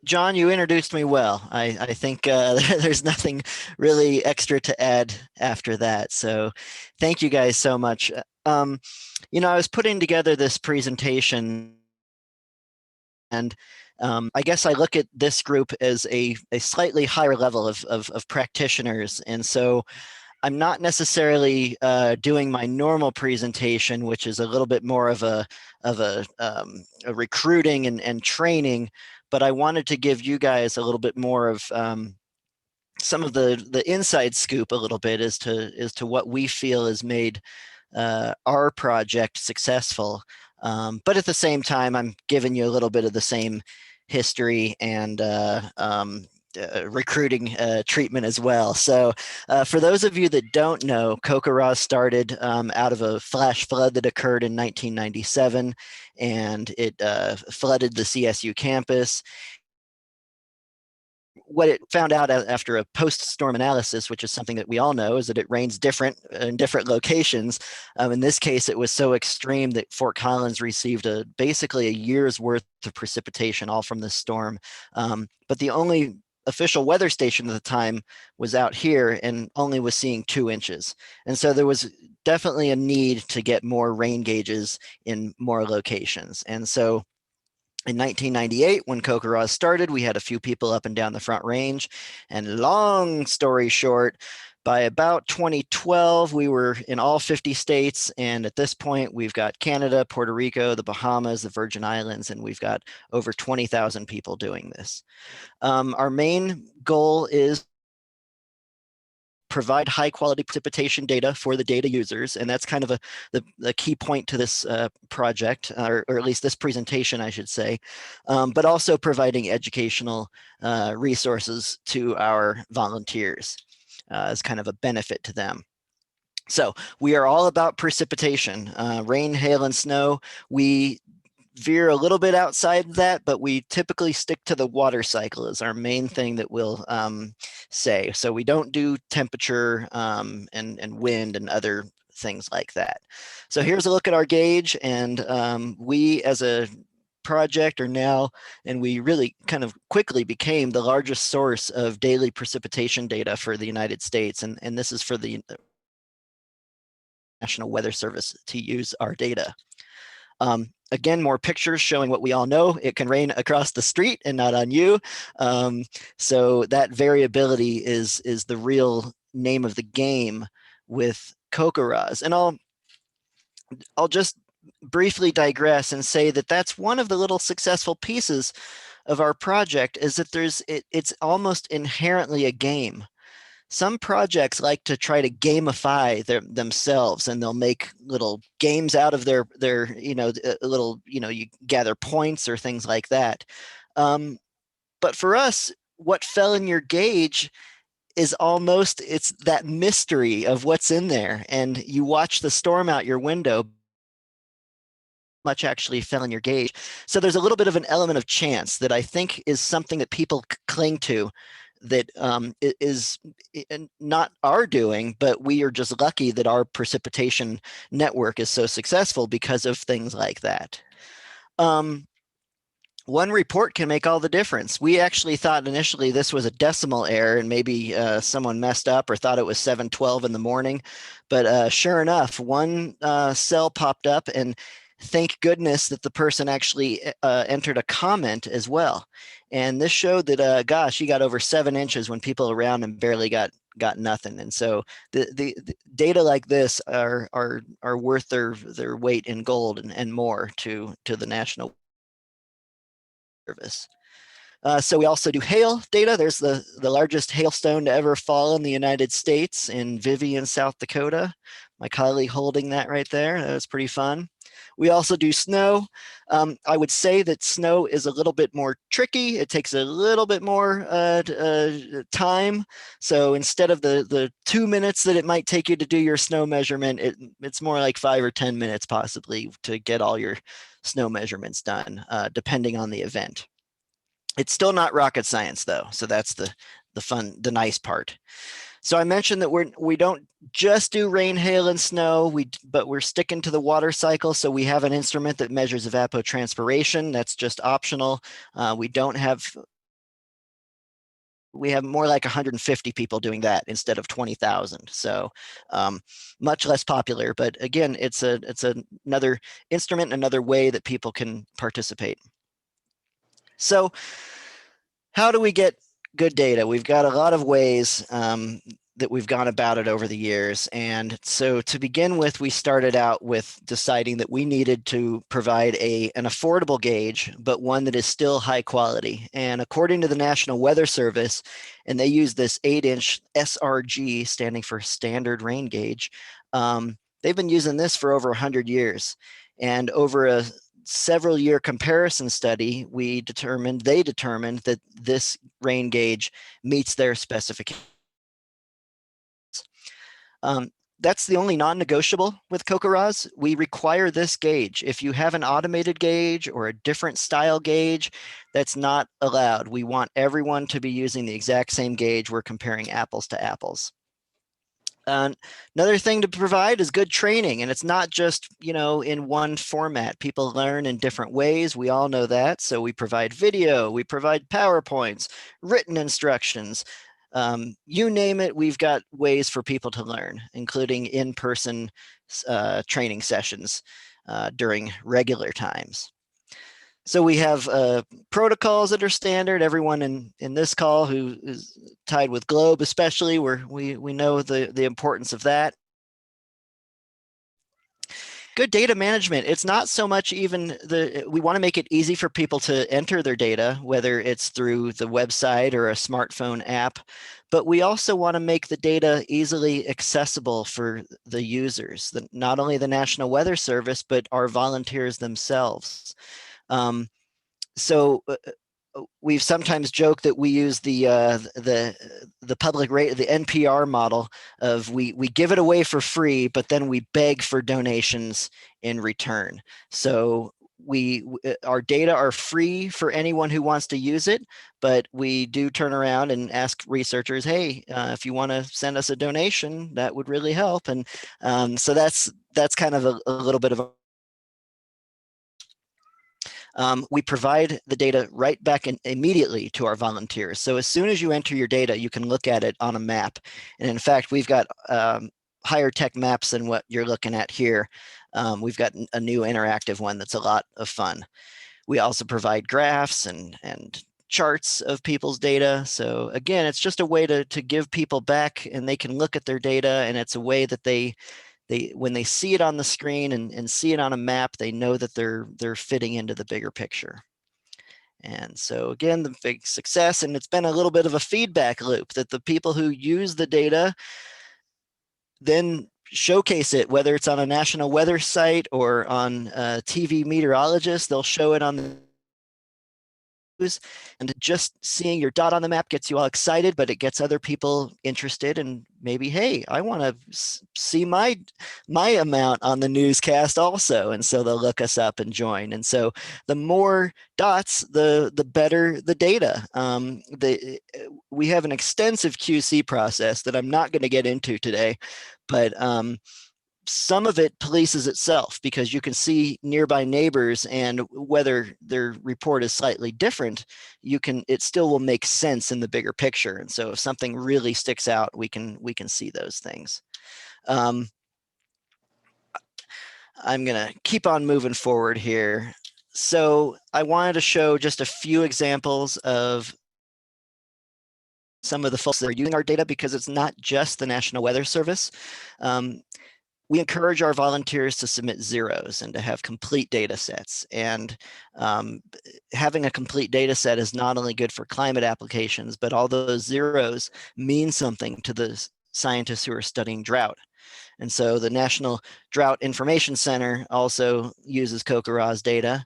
John, you introduced me well. I think there's nothing really extra to add after that. So thank you guys so much. I was putting together this presentation, and I guess I look at this group as a slightly higher level of practitioners. And so I'm not necessarily doing my normal presentation, which is a little bit more of a recruiting and training, but I wanted to give you guys a little bit more of some of the inside scoop a little bit as to what we feel has made our project successful. But at the same time, I'm giving you a little bit of the same history and recruiting treatment as well. So for those of you that don't know, CoCoRaHS started out of a flash flood that occurred in 1997, and it flooded the CSU campus. What it found out after a post-storm analysis, which is something that we all know, is that it rains different in different locations. In this case, it was so extreme that Fort Collins received basically a year's worth of precipitation, all from this storm. But the only official weather station at the time was out here and only was seeing 2 inches. And so there was definitely a need to get more rain gauges in more locations. And so in 1998, when CoCoRaHS started, we had a few people up and down the Front Range. And long story short, by about 2012, we were in all 50 states. And at this point, we've got Canada, Puerto Rico, the Bahamas, the Virgin Islands, and we've got over 20,000 people doing this. Our main goal is provide high quality precipitation data for the data users. And that's kind of the key point to this project, or at least this presentation, I should say, but also providing educational resources to our volunteers as kind of a benefit to them. So we are all about precipitation, rain, hail, and snow. We veer a little bit outside that, but we typically stick to the water cycle as our main thing that we'll say. So we don't do temperature and wind and other things like that. So here's a look at our gauge, and we as a project are now, and we really kind of quickly became the largest source of daily precipitation data for the United States, and this is for the National Weather Service to use our data. Again, more pictures showing what we all know. It can rain across the street and not on you. So that variability is the real name of the game with CoCoRaHS. And I'll just briefly digress and say that that's one of the little successful pieces of our project, is that it's almost inherently a game. Some projects like to try to gamify themselves, and they'll make little games out of their little, you gather points or things like that. But for us, what fell in your gauge is it's that mystery of what's in there. And you watch the storm out your window, much actually fell in your gauge. So there's a little bit of an element of chance that I think is something that people cling to, that is not our doing, but we are just lucky that our precipitation network is so successful because of things like that. One report can make all the difference. We actually thought initially this was a decimal error, and maybe someone messed up or thought it was 7:12 in the morning. But sure enough, one cell popped up, and thank goodness that the person actually entered a comment as well. And this showed that, gosh, you got over 7 inches when people around him barely got nothing. And so the data like this are worth their weight in gold and more to the National Service. So we also do hail data. There's the largest hailstone to ever fall in the United States in Vivian, South Dakota. My colleague holding that right there. That was pretty fun. We also do snow. I would say that snow is a little bit more tricky. It takes a little bit more time. So instead of the 2 minutes that it might take you to do your snow measurement, it's more like 5 or 10 minutes possibly to get all your snow measurements done, depending on the event. It's still not rocket science though, so that's the nice part. So I mentioned that we don't just do rain, hail, and snow, but we're sticking to the water cycle. So we have an instrument that measures evapotranspiration. That's just optional. We don't have, we have more like 150 people doing that instead of 20,000. So much less popular, but again, it's another instrument, another way that people can participate. So how do we get good data? We've got a lot of ways that we've gone about it over the years. And so to begin with, we started out with deciding that we needed to provide an affordable gauge, but one that is still high quality. And according to the National Weather Service, and they use this 8-inch SRG, standing for Standard Rain Gauge, they've been using this for over 100 years. And over a several year comparison study, they determined that this rain gauge meets their specifications. That's the only non-negotiable with CoCoRaHS. We require this gauge. If you have an automated gauge or a different style gauge, that's not allowed. We want everyone to be using the exact same gauge. We're comparing apples to apples. Another thing to provide is good training, and it's not just, in one format. People learn in different ways. We all know that. So we provide video, we provide PowerPoints, written instructions, you name it. We've got ways for people to learn, including in-person training sessions during regular times. So we have protocols that are standard. Everyone in this call who is tied with Globe, especially, we know the importance of that. Good data management. It's not so much even we want to make it easy for people to enter their data, whether it's through the website or a smartphone app, but we also want to make the data easily accessible for the users, not only the National Weather Service, but our volunteers themselves. So we've sometimes joked that we use the public rate, the NPR model of we give it away for free, but then we beg for donations in return. So our data are free for anyone who wants to use it, but we do turn around and ask researchers, hey, if you want to send us a donation, that would really help. And so that's kind of a little bit of a we provide the data right back immediately to our volunteers. So as soon as you enter your data, you can look at it on a map. And in fact, we've got higher tech maps than what you're looking at here. We've got a new interactive one that's a lot of fun. We also provide graphs and charts of people's data. So again, it's just a way to give people back, and they can look at their data, and it's a way that when they see it on the screen and see it on a map, they know that they're fitting into the bigger picture. And so again, the big success, and it's been a little bit of a feedback loop that the people who use the data then showcase it, whether it's on a national weather site or on a TV meteorologist, they'll show it on the news, and just seeing your dot on the map gets you all excited, but it gets other people interested, and maybe, hey, I want to see my amount on the newscast also, and so they'll look us up and join. And so the more dots, the better the data. We have an extensive QC process that I'm not going to get into today, but some of it polices itself, because you can see nearby neighbors, and whether their report is slightly different, it still will make sense in the bigger picture. And so if something really sticks out, we can see those things. I'm going to keep on moving forward here. So I wanted to show just a few examples of some of the folks that are using our data, because it's not just the National Weather Service. We encourage our volunteers to submit zeros and to have complete data sets. And having a complete data set is not only good for climate applications, but all those zeros mean something to the scientists who are studying drought. And so the National Drought Information Center also uses CoCoRaHS data.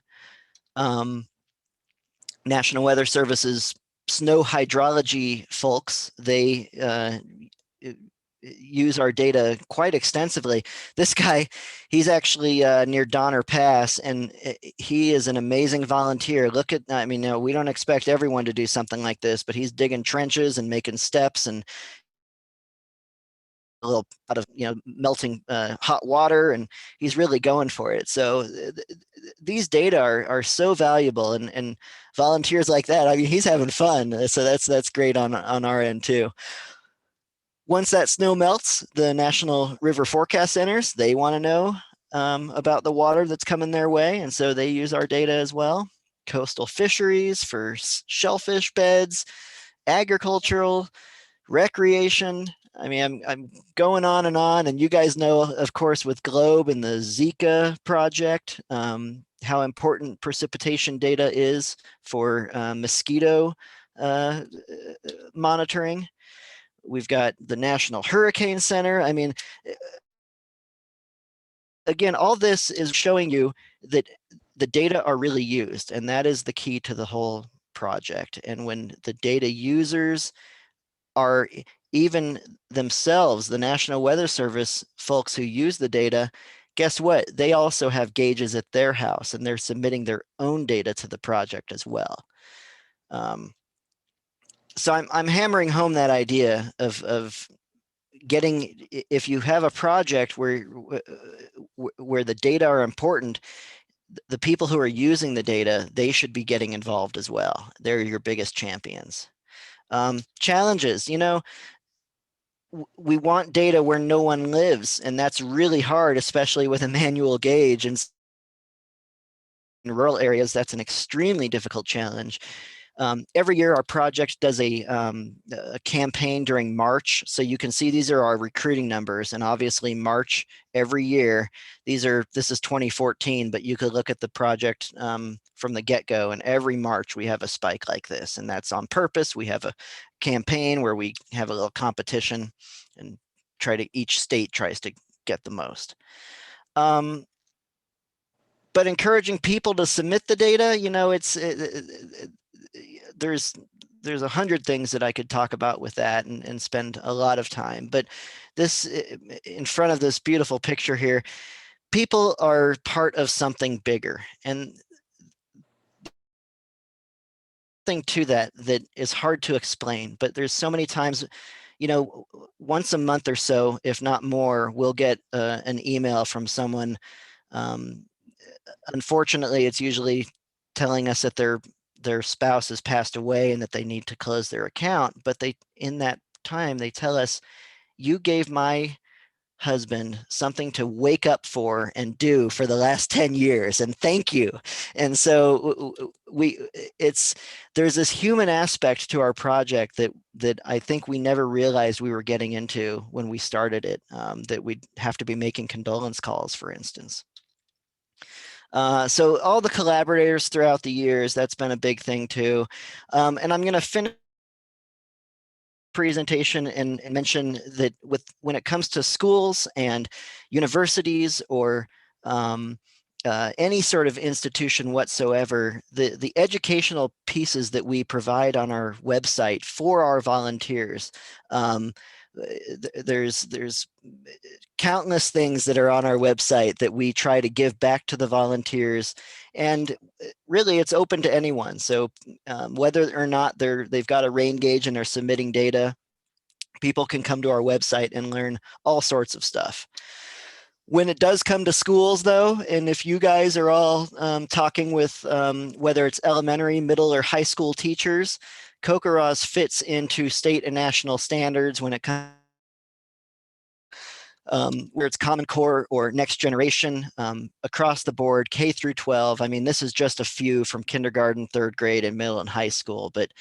National Weather Service's snow hydrology folks, they use our data quite extensively. This guy, he's actually near Donner Pass, and he is an amazing volunteer. I mean, we don't expect everyone to do something like this, but he's digging trenches and making steps, and a little out of melting hot water, and he's really going for it. So these data are so valuable, and volunteers like that, I mean, he's having fun. So that's great on our end too. Once that snow melts, the National River Forecast Centers, they want to know about the water that's coming their way, and so they use our data as well. Coastal fisheries for shellfish beds, agricultural, recreation. I mean, I'm going on, and you guys know, of course, with Globe and the Zika project, how important precipitation data is for mosquito monitoring. We've got the National Hurricane Center. I mean, again, all this is showing you that the data are really used, and that is the key to the whole project. And when the data users are even themselves, the National Weather Service folks who use the data, guess what? They also have gauges at their house, and they're submitting their own data to the project as well. So I'm hammering home that idea of getting, if you have a project where the data are important, the people who are using the data, they should be getting involved as well. They're your biggest champions. Challenges, we want data where no one lives, and that's really hard, especially with a manual gauge. And in rural areas, that's an extremely difficult challenge. Every year, our project does a campaign during March. So you can see these are our recruiting numbers. And obviously, March every year, this is 2014, but you could look at the project from the get-go. And every March, we have a spike like this. And that's on purpose. We have a campaign where we have a little competition, and each state tries to get the most. But encouraging people to submit the data, there's 100 things that I could talk about with that and spend a lot of time. But this, in front of this beautiful picture here, people are part of something bigger, and thing to that is hard to explain. But there's so many times, once a month or so, if not more, we'll get an email from someone. Unfortunately, it's usually telling us that their spouse has passed away and that they need to close their account. But in that time, they tell us, you gave my husband something to wake up for and do for the last 10 years, and thank you. And so there's this human aspect to our project that I think we never realized we were getting into when we started it, that we'd have to be making condolence calls, for instance. So all the collaborators throughout the years, that's been a big thing too. And I'm going to finish presentation and mention that when it comes to schools and universities or any sort of institution whatsoever, the educational pieces that we provide on our website for our volunteers, there's countless things that are on our website that we try to give back to the volunteers, and really it's open to anyone. So whether or not they've got a rain gauge and they're submitting data, people can come to our website and learn all sorts of stuff. When it does come to schools, though, and if you guys are all talking with whether it's elementary, middle, or high school teachers, CoCoRaHS fits into state and national standards when it comes where it's Common Core or next generation, across the board, K through 12. I mean, this is just a few from kindergarten, third grade, and middle and high school, but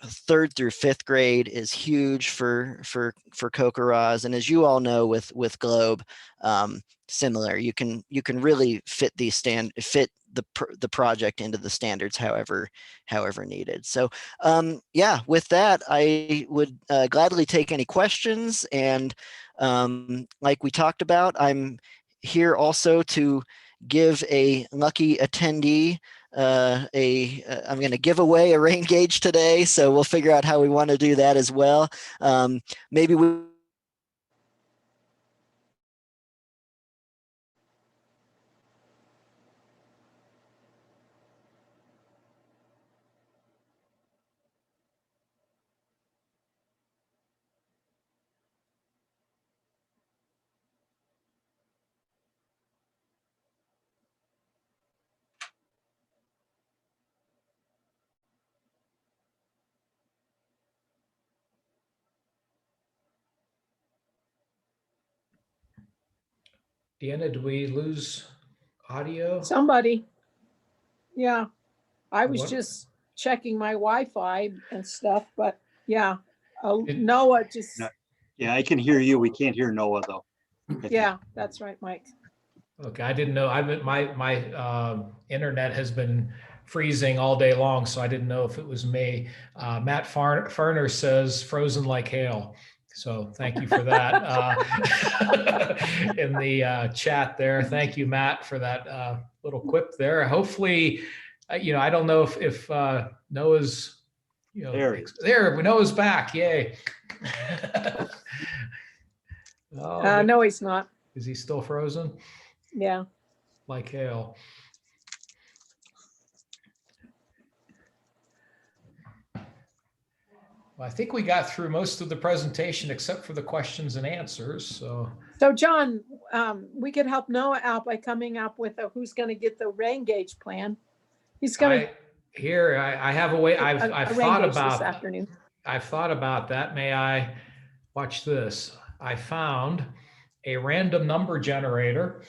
third through fifth grade is huge for CoCoRaHS. And as you all know, with Globe, similar, you can really fit the project into the standards however needed. So yeah, with that, I would gladly take any questions. And like we talked about, I'm here also to give a lucky attendee I'm going to give away a rain gauge today, so we'll figure out how we want to do that as well. Maybe we Deanna, did we lose audio? Somebody. Yeah, I was just checking my Wi-Fi and stuff, but yeah, Noah just. Yeah, I can hear you. We can't hear Noah though. Yeah, that's right, Mike. Okay, I didn't know. My internet has been freezing all day long, so I didn't know if it was me. Matt Ferner says frozen like hail. So thank you for that in the chat there. Thank you, Matt, for that little quip there. Hopefully, I don't know if Noah's, Noah's back. Yay. No, he's not. Is he still frozen? Yeah. Like hail. Well, I think we got through most of the presentation except for the questions and answers. So John, we could help Noah out by coming up with who's going to get the rain gauge plan. He's going to. I have a way. I've thought about this afternoon. I've thought about that. May I watch this? I found a random number generator,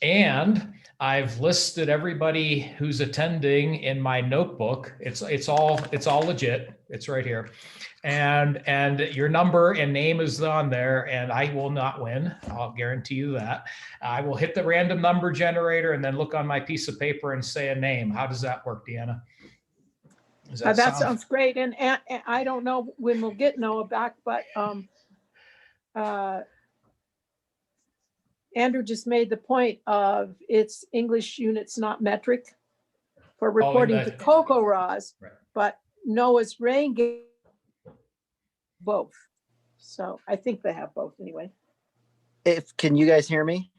and I've listed everybody who's attending in my notebook. It's all legit. It's right here. And your number and name is on there, and I will not win. I'll guarantee you that. I will hit the random number generator and then look on my piece of paper and say a name. How does that work, Deanna? That sounds great. And I don't know when we'll get Noah back, but Andrew just made the point of it's English units, not metric, for reporting to CoCoRaHS, right. But Noah's rain gauge both. So I think they have both anyway. Can you guys hear me?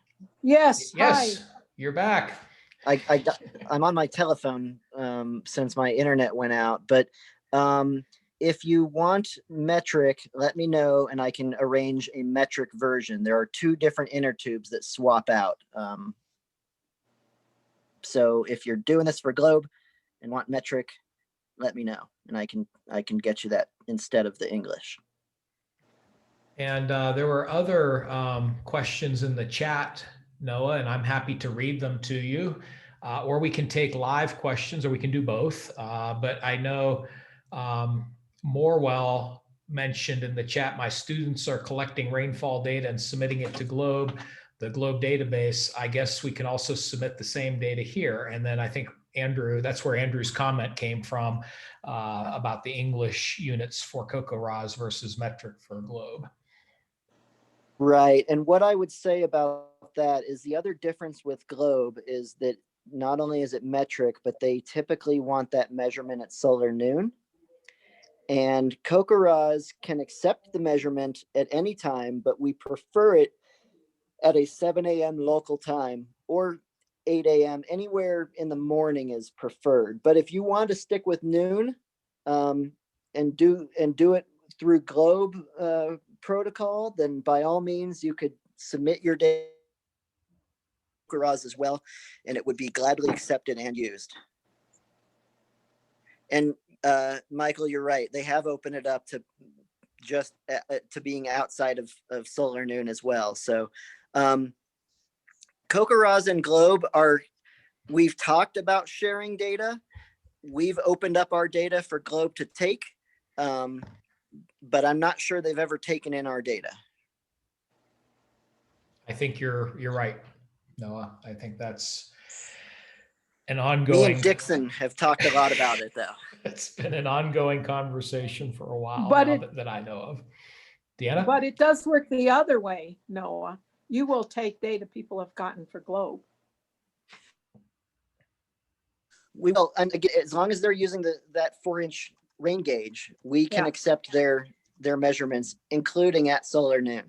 Yes. Hi. You're back. I'm on my telephone since my internet went out, but if you want metric, let me know and I can arrange a metric version. There are 2 different inner tubes that swap out. So if you're doing this for Globe and want metric, let me know and I can get you that instead of the English. And there were other questions in the chat, Noah, and I'm happy to read them to you. Or we can take live questions, or we can do both. But I know Morwell mentioned in the chat, my students are collecting rainfall data and submitting it to Globe, the Globe database. I guess we can also submit the same data here. And then I think Andrew, that's where Andrew's comment came from about the English units for CoCoRaHS versus metric for Globe. Right. And what I would say about that is the other difference with Globe is that not only is it metric, but they typically want that measurement at solar noon. And CoCoRaHS can accept the measurement at any time, but we prefer it at a 7 a.m. local time or 8 a.m. Anywhere in the morning is preferred. But if you want to stick with noon and do it through Globe protocol, then by all means you could submit your data to CoCoRaHS as well, and it would be gladly accepted and used. And Michael, you're right. They have opened it up to just to being outside of solar noon as well. So CoCoRaHS and Globe we've talked about sharing data. We've opened up our data for Globe to take, but I'm not sure they've ever taken in our data. I think you're right, Noah. I think that's an ongoing. Me and Dixon have talked a lot about it, though. It's been an ongoing conversation for a while that I know of. Deanna? But it does work the other way, Noah. You will take data people have gotten for Globe. We will, and again, as long as they're using that 4-inch rain gauge, we can accept their measurements, including at solar noon.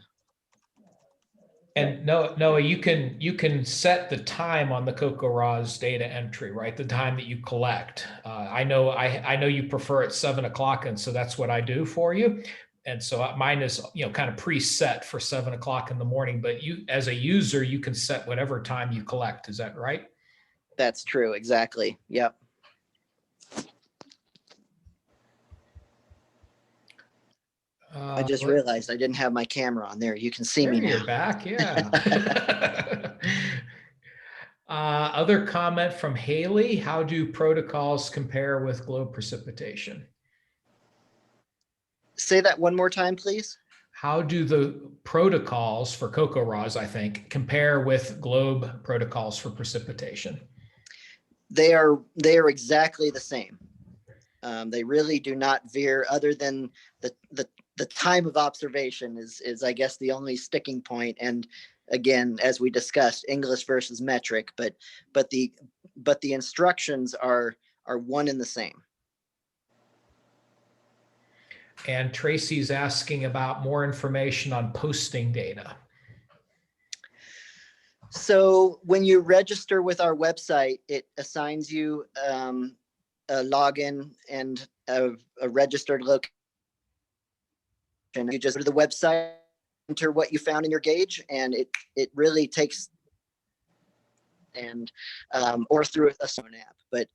And Noah, you can set the time on the CoCoRaHS data entry, right? The time that you collect. I know you prefer it 7 o'clock, and so that's what I do for you. And so mine is kind of preset for 7 o'clock in the morning. But you, as a user, you can set whatever time you collect. Is that right? That's true. Exactly. Yep. I just realized I didn't have my camera on there. You can see me now. You're back, yeah. Other comment from Haley, how do protocols compare with globe precipitation? Say that one more time, please. How do the protocols for CoCoRaHS, I think, compare with globe protocols for precipitation? They are exactly the same. They really do not veer, other than the time of observation is I guess the only sticking point. And again, as we discussed, English versus metric, but the instructions are one and the same. And Tracy's asking about more information on posting data. So when you register with our website, it assigns you a login and a registered location. You just go to the website, enter what you found in your gauge, and it really takes or through a phone app. But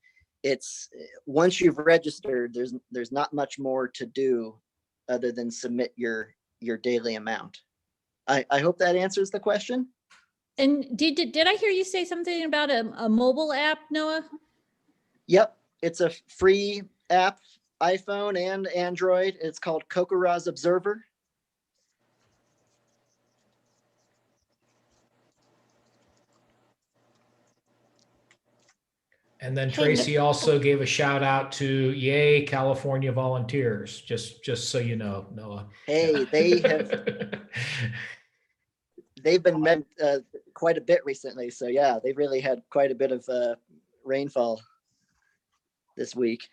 it's once you've registered, there's not much more to do other than submit your daily amount. I hope that answers the question. And did I hear you say something about a mobile app, Noah? Yep, it's a free app, iPhone and Android. It's called CoCoRaHS Observer. And then Tracy also gave a shout out to Yay California Volunteers, just so you know, Noah. Hey, they've been met quite a bit recently. So yeah, they've really had quite a bit of rainfall this week.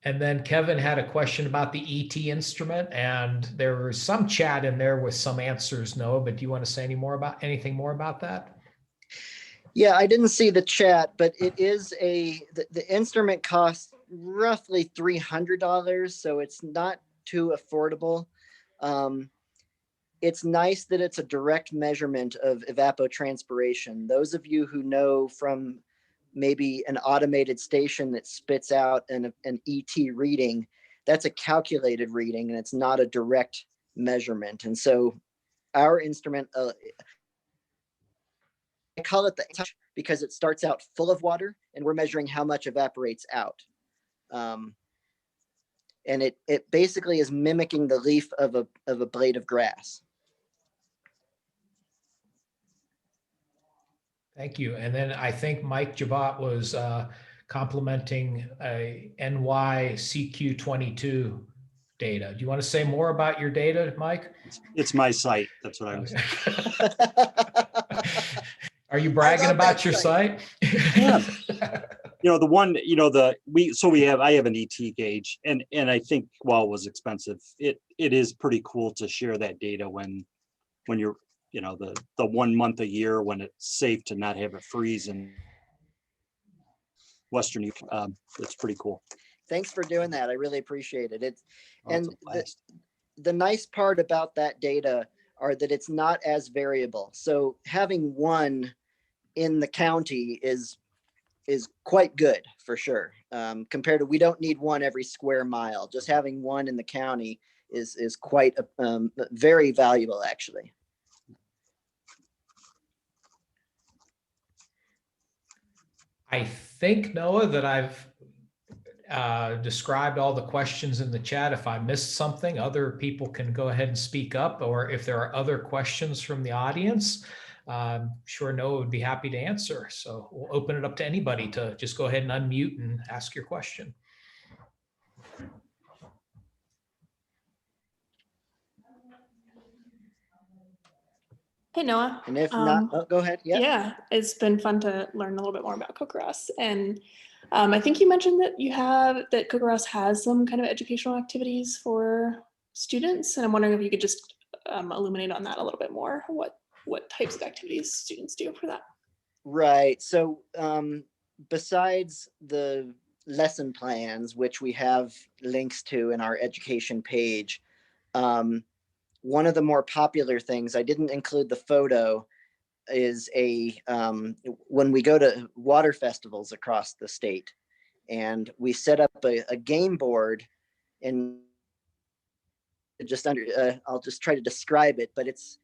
And then Kevin had a question about the ET instrument, and there was some chat in there with some answers, Noah, but do you want to say anything more about that? Yeah, I didn't see the chat, but it is the instrument costs roughly $300, so it's not too affordable. It's nice that it's a direct measurement of evapotranspiration. Those of you who know from maybe an automated station that spits out an ET reading, that's a calculated reading and it's not a direct measurement. And so our instrument, I call it the touch because it starts out full of water and we're measuring how much evaporates out. And it basically is mimicking the leaf of a blade of grass. Thank you. And then I think Mike Jabot was complimenting a NYCQ22 data. Do you want to say more about your data, Mike? It's my site. That's what I was. Are you bragging about your site? Yeah. You know, the one, you know, I have an ET gauge and I think while it was expensive, it is pretty cool to share that data when you're, you know, the 1 month a year when it's safe to not have it freeze in Western Europe. It's pretty cool. Thanks for doing that. I really appreciate it. The nice part about that data are that it's not as variable. So having one in the county is quite good for sure. Compared to, we don't need one every square mile. Just having one in the county is quite very valuable, actually. I think, Noah, that I've described all the questions in the chat. If I missed something, other people can go ahead and speak up, or if there are other questions from the audience, I'm sure Noah would be happy to answer. So we'll open it up to anybody to just go ahead and unmute and ask your question. Hey, Noah. And if not, go ahead. Yeah, it's been fun to learn a little bit more about CoCoRaHS. And I think you mentioned that that CoCoRaHS has some kind of educational activities for students. And I'm wondering if you could just illuminate on that a little bit more. What types of activities students do for that? Right. So besides the lesson plans, which we have links to in our education page, one of the more popular things, I didn't include the photo, is when we go to water festivals across the state and we set up a game board, and I'll just try to describe it, but it's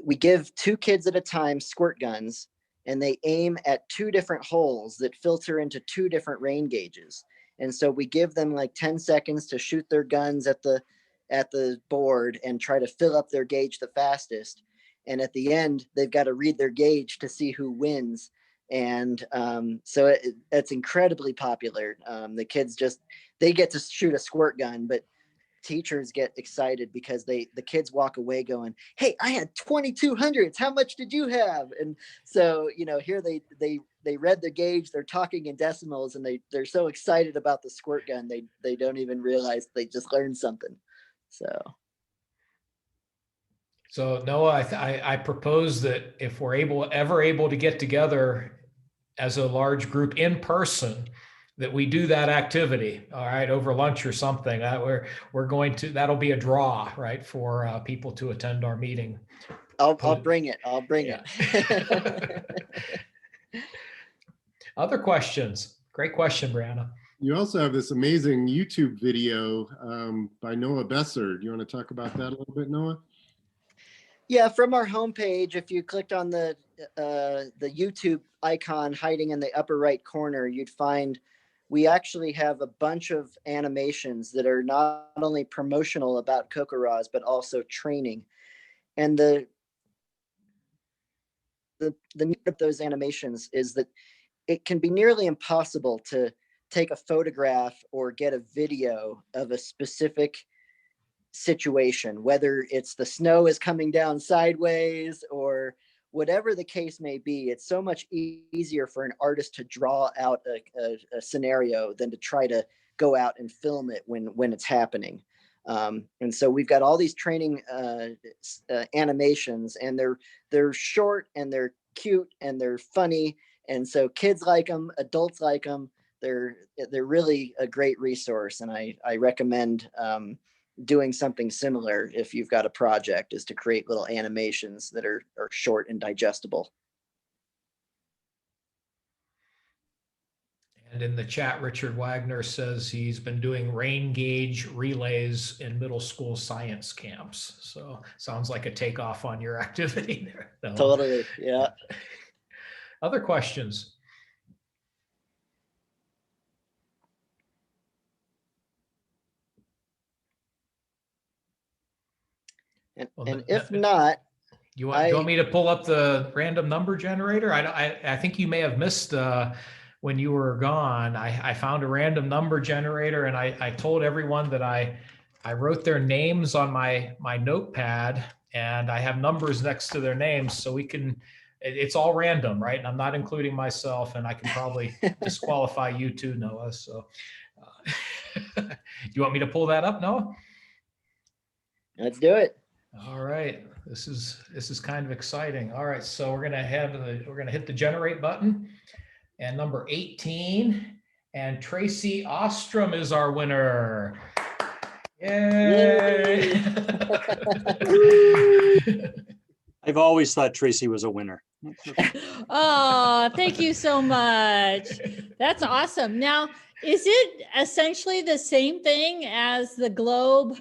we give 2 kids at a time squirt guns, and they aim at 2 different holes that filter into 2 different rain gauges. And so we give them like 10 seconds to shoot their guns at the board and try to fill up their gauge the fastest. And at the end, they've got to read their gauge to see who wins. And so it's incredibly popular. The kids they get to shoot a squirt gun, but teachers get excited because the kids walk away going, "Hey, I had 2200s. How much did you have?" And so, here they read the gauge, they're talking in decimals, and they're so excited about the squirt gun, they don't even realize they just learned something. So Noah, I propose that if we're ever able to get together as a large group in person, that we do that activity, all right, over lunch or something. That'll be a draw, right, for people to attend our meeting. I'll bring it. I'll bring it. Other questions? Great question, Brianna. You also have this amazing YouTube video by Noah Besser. Do you want to talk about that a little bit, Noah? Yeah, from our homepage, if you clicked on the YouTube icon hiding in the upper right corner, you'd find we actually have a bunch of animations that are not only promotional about CoCoRaHS, but also training. And the need of those animations is that it can be nearly impossible to take a photograph or get a video of a specific situation, whether it's the snow is coming down sideways or whatever the case may be. It's so much easier for an artist to draw out a scenario than to try to go out and film it when it's happening. And so we've got all these training animations, and they're short and they're cute and they're funny. And so kids like them, adults like them. They're really a great resource. And I recommend doing something similar if you've got a project, is to create little animations that are short and digestible. And in the chat, Richard Wagner says he's been doing rain gauge relays in middle school science camps. So sounds like a takeoff on your activity there. No. Totally, yeah. Other questions? And if not, you want me to pull up the random number generator? I think you may have missed when you were gone. I found a random number generator, and I told everyone that I wrote their names on my notepad, and I have numbers next to their names, so it's all random, right? And I'm not including myself, and I can probably disqualify you too, Noah. So do you want me to pull that up, Noah? Let's do it. All right, this is kind of exciting. All right, so we're gonna hit the generate button, and number 18, and Tracy Ostrom is our winner. Yay! I've always thought Tracy was a winner. Oh, thank you so much. That's awesome. Now, is it essentially the same thing as the globe?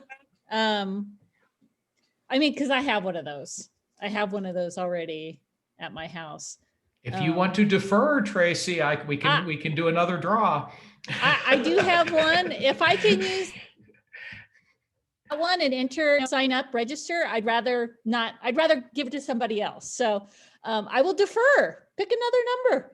I mean, because I have one of those. I have one of those already at my house. If you want to defer, Tracy, we can do another draw. I do have one. If I can use one and enter, sign up, register, I'd rather not. I'd rather give it to somebody else. So I will defer. Pick another number.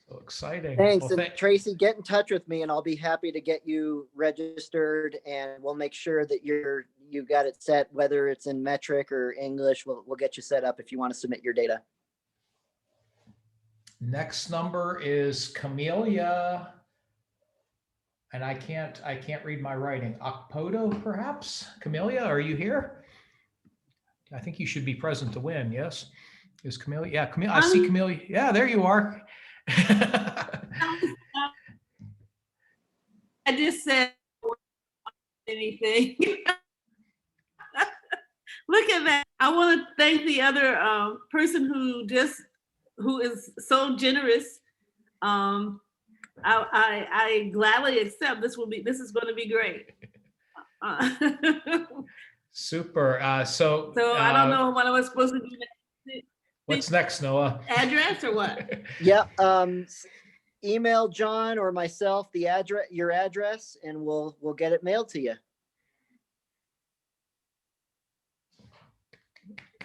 So exciting. Thanks. Well, And Tracy, get in touch with me and I'll be happy to get you registered, and we'll make sure that you got it set, whether it's in metric or English. We'll get you set up if you want to submit your data. Next number is Camellia. And I can't read my writing. Okpoto, perhaps? Camellia, are you here? I think you should be present to win, yes? Is Camellia? Yeah, Camellia. I see Camellia. Yeah, there you are. I just said anything. Look at that. I want to thank the other person who is so generous. I gladly accept this. This is going to be great. Super. So I don't know what I was supposed to do. What's next, Noah? Address or what? Yeah. Email John or myself the address, your address, and we'll get it mailed to you.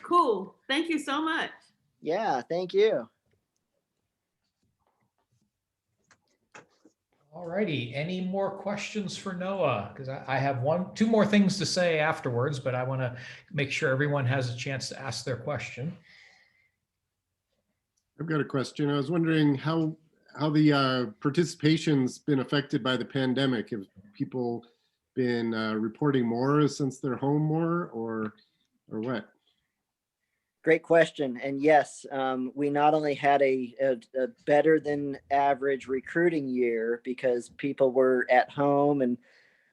Cool. Thank you so much. Yeah, thank you. All righty. Any more questions for Noah? Because I have two more things to say afterwards, but I want to make sure everyone has a chance to ask their question. I've got a question. I was wondering how the participation's been affected by the pandemic. Have people been reporting more since they're home more, or what? Great question. And yes, we not only had a better than average recruiting year because people were at home and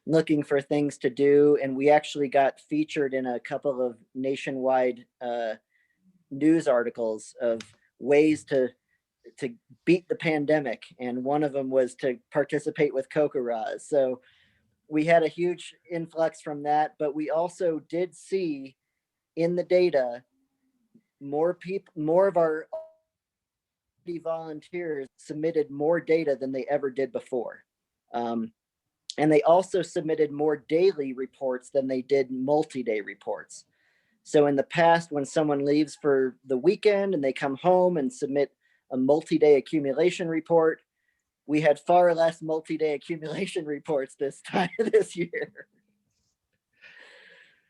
looking for things to do. And we actually got featured in a couple of nationwide news articles of ways to beat the pandemic. And one of them was to participate with CoCoRaHS. So we had a huge influx from that, but we also did see in the data more of our volunteers submitted more data than they ever did before. And they also submitted more daily reports than they did multi-day reports. So in the past, when someone leaves for the weekend and they come home and submit a multi-day accumulation report, we had far less multi-day accumulation reports this year.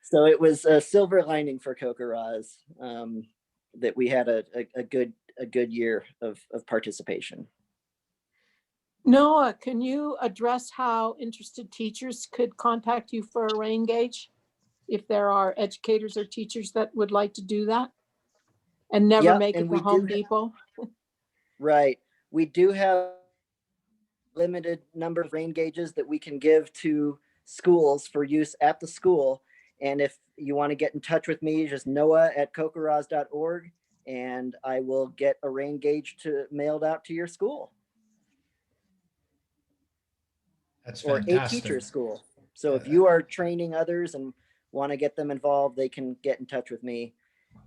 So it was a silver lining for CoCoRaHS. That we had a good year of participation. Noah, can you address how interested teachers could contact you for a rain gauge if there are educators or teachers that would like to do that and never make it to Home Depot? Right. We do have limited number of rain gauges that we can give to schools for use at the school. And if you want to get in touch with me, just noah@cocorahs.org, and I will get a rain gauge mailed out to your school. That's fantastic. Or a teacher's school. So if you are training others and want to get them involved, they can get in touch with me.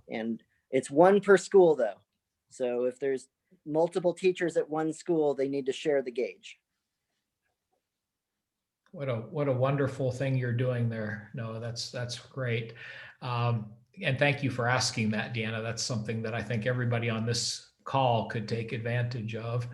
And it's one per school though. So if there's multiple teachers at one school, they need to share the gauge. What a wonderful thing you're doing there. No, that's great. And thank you for asking that, Deanna. That's something that I think everybody on this call could take advantage of.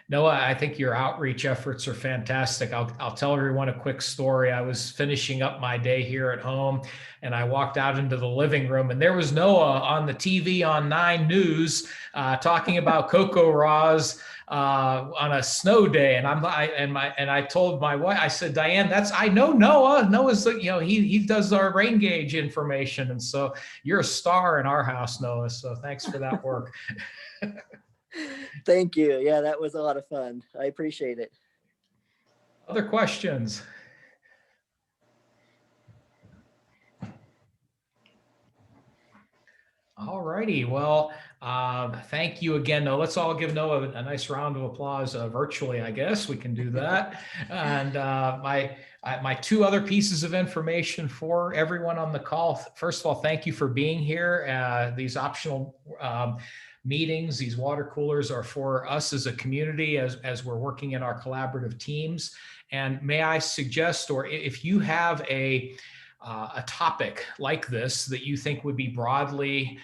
Noah, I think your outreach efforts are fantastic. I'll tell everyone a quick story. I was finishing up my day here at home and I walked out into the living room and there was Noah on the TV on 9 News talking about CoCoRaHS on a snow day. And I told my wife, I said, Diane, I know Noah. Noah's, he does our rain gauge information. And so you're a star in our house, Noah. So thanks for that work. Thank you. Yeah, that was a lot of fun. I appreciate it. Other questions? All righty. Well, thank you again. Now let's all give Noah a nice round of applause virtually, I guess we can do that. And my 2 other pieces of information for everyone on the call. First of all, thank you for being here. These optional meetings, these water coolers are for us as a community as we're working in our collaborative teams. And may I suggest, or if you have a topic like this that you think would be broadly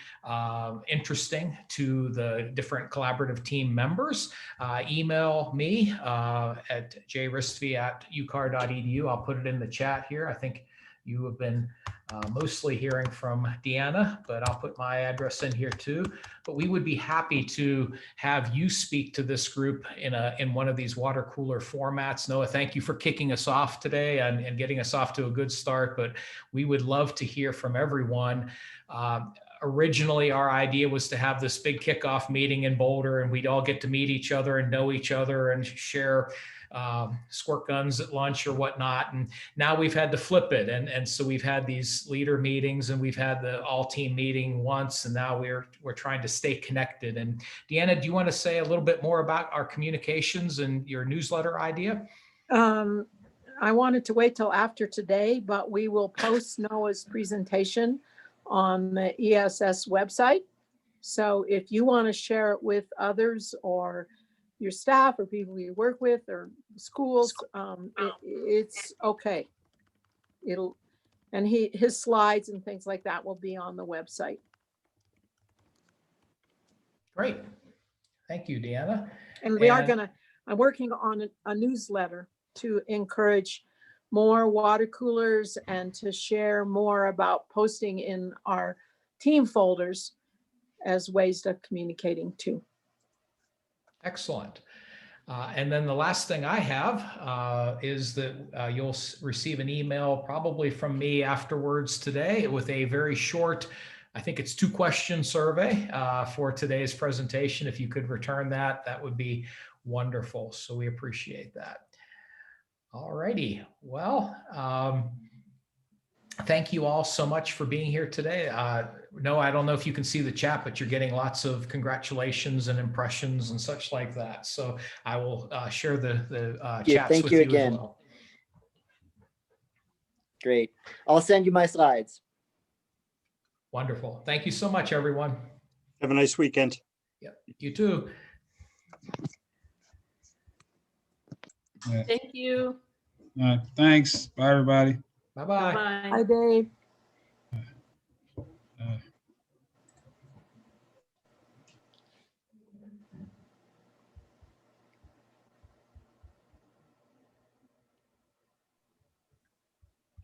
interesting to the different collaborative team members, email me at jristvy@ucar.edu. I'll put it in the chat here. I think you have been mostly hearing from Deanna, but I'll put my address in here too. But we would be happy to have you speak to this group in one of these water cooler formats. Noah, thank you for kicking us off today and getting us off to a good start, but we would love to hear from everyone. Originally, our idea was to have this big kickoff meeting in Boulder and we'd all get to meet each other and know each other and share squirt guns at lunch or whatnot. And now we've had to flip it. And so we've had these leader meetings and we've had the all team meeting once, and now we're trying to stay connected. And Deanna, do you want to say a little bit more about our communications and your newsletter idea? I wanted to wait till after today, but we will post Noah's presentation on the ESS website. So if you want to share it with others or your staff or people you work with or schools, it's okay. And his slides and things like that will be on the website. Great. Thank you, Deanna. And I'm working on a newsletter to encourage more water coolers and to share more about posting in our team folders as ways of communicating too. Excellent. And then the last thing I have is that you'll receive an email probably from me afterwards today with a very short, I think it's 2-question survey for today's presentation. If you could return that, that would be wonderful. So we appreciate that. All righty. Well, thank you all so much for being here today. No, I don't know if you can see the chat, but you're getting lots of congratulations and impressions and such like that. So I will share the chats Thank with you you again. as well. Great. I'll send you my slides. Wonderful. Thank you so much, everyone. Have a nice weekend. Yep. You too. Thank you. Thanks. Bye, everybody. Bye-bye. Bye. Hi, Dave.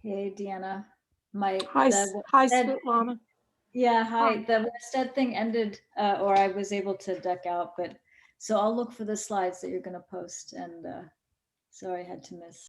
Hey, Deanna. My Hi, hi, Ed- Svetlana. Yeah, hi. The Wested thing ended, or I was able to duck out, but so I'll look for the slides that you're going to post, and sorry I had to miss.